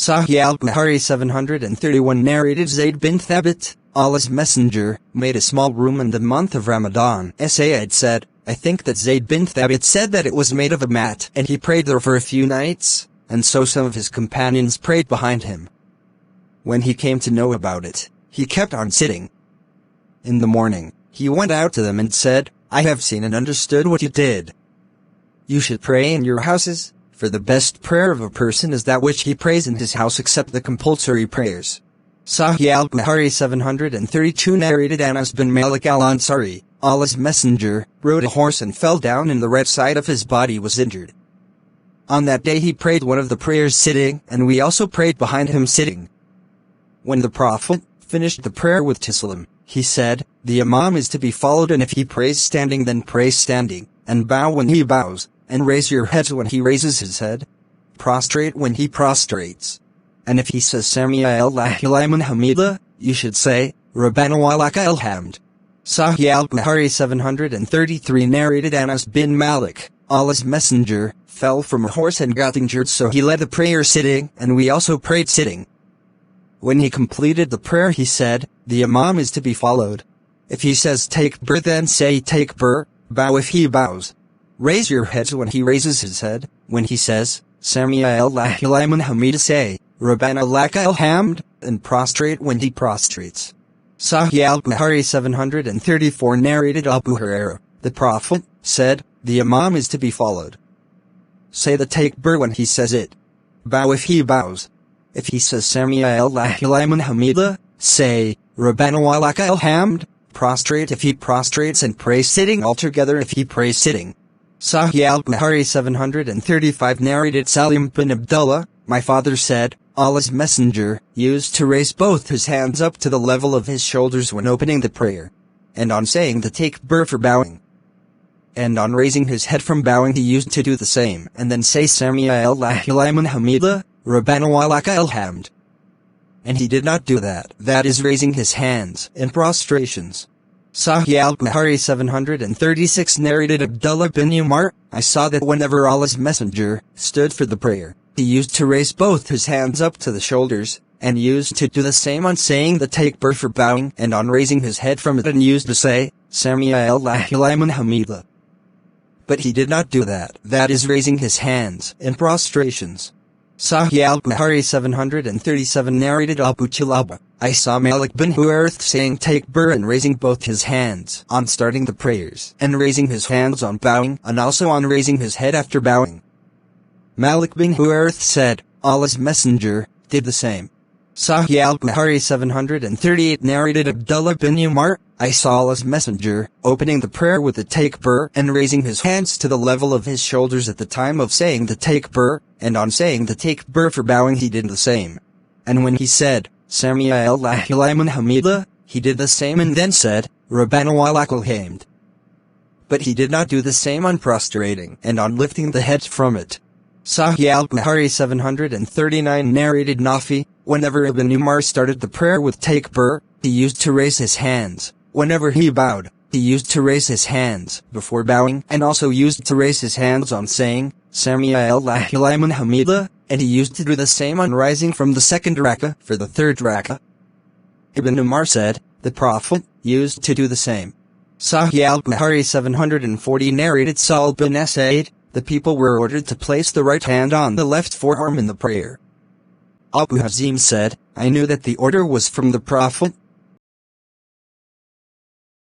Sahih Al-Bukhari 731 narrated Zayd bin Thabit, Allah's Messenger, made a small room in the month of Ramadan. Sayyid said, I think that Zayd bin Thabit said that it was made of a mat, and he prayed there for a few nights, and so some of his companions prayed behind him. When he came to know about it, he kept on sitting. In the morning, he went out to them and said, I have seen and understood what you did. You should pray in your houses, for the best prayer of a person is that which he prays in his house except the compulsory prayers. Sahih Al-Bukhari 732 narrated Anas bin Malik al-Ansari, Allah's Messenger, rode a horse and fell down and the right side of his body was injured. On that day he prayed one of the prayers sitting, and we also prayed behind him sitting. When the Prophet finished the prayer with Taslim, he said, the Imam is to be followed, and if he prays standing then pray standing, and bow when he bows, and raise your heads when he raises his head. Prostrate when he prostrates. And if he says Sami'a Allahu liman hamida, you should say, Rabbana wa lakal hamd. Sahih Al-Bukhari 733 narrated Anas bin Malik, Allah's Messenger, fell from a horse and got injured, so he led the prayer sitting, and we also prayed sitting. When he completed the prayer he said, the Imam is to be followed. If he says takbir then say takbir, bow if he bows. Raise your heads when he raises his head. When he says, Sami'a Allahu liman hamida say, Rabbana lakal hamd, and prostrate when he prostrates. Sahih Al-Bukhari 734 narrated Abu Hurairah, the Prophet, said, the Imam is to be followed. Say the takbir when he says it. Bow if he bows. If he says Sami'a Allahu liman hamida, say, Rabbana wa lakal hamd, prostrate if he prostrates, and pray sitting altogether if he prays sitting. Sahih Al-Bukhari 735 narrated Salim bin Abdullah, my father said, Allah's Messenger used to raise both his hands up to the level of his shoulders when opening the prayer, and on saying the takbir for bowing. And on raising his head from bowing he used to do the same, and then say Sami'a Allahu liman hamida, Rabbana wa lakal hamd. And he did not do that, that is raising his hands in prostrations. Sahih Al-Bukhari 736 narrated Abdullah bin Umar, I saw that whenever Allah's Messenger stood for the prayer, he used to raise both his hands up to the shoulders, and used to do the same on saying the takbir for bowing, and on raising his head from it, and used to say, Sami'a Allahu liman hamida. But he did not do that, that is raising his hands in prostrations. Sahih Al-Bukhari 737 narrated Abu Chilaba, I saw Malik bin Huwairith saying takbir and raising both his hands on starting the prayers, and raising his hands on bowing, and also on raising his head after bowing. Malik bin Huwairith said, Allah's Messenger did the same. Sahih Al-Bukhari 738 narrated Abdullah bin Umar, I saw Allah's Messenger opening the prayer with the takbir and raising his hands to the level of his shoulders at the time of saying the takbir, and on saying the takbir for bowing he did the same. And when he said, Sami'a Allahu liman hamida, he did the same and then said, Rabbana wa lakal hamd. But he did not do the same on prostrating and on lifting the head from it. Sahih Al-Bukhari 739 narrated Nabvi, whenever Ibn Umar started the prayer with takbir, he used to raise his hands. Whenever he bowed, he used to raise his hands before bowing, and also used to raise his hands on saying, Sami'a Allahu liman hamida, and he used to do the same on rising from the second rak'ah for the third rak'ah. Ibn Umar said, the Prophet used to do the same. Sahih Al-Bukhari 740 narrated Sahl bin Sa'id, the people were ordered to place the right hand on the left forearm in the prayer. Abu Hazim said, I knew that the order was from the Prophet,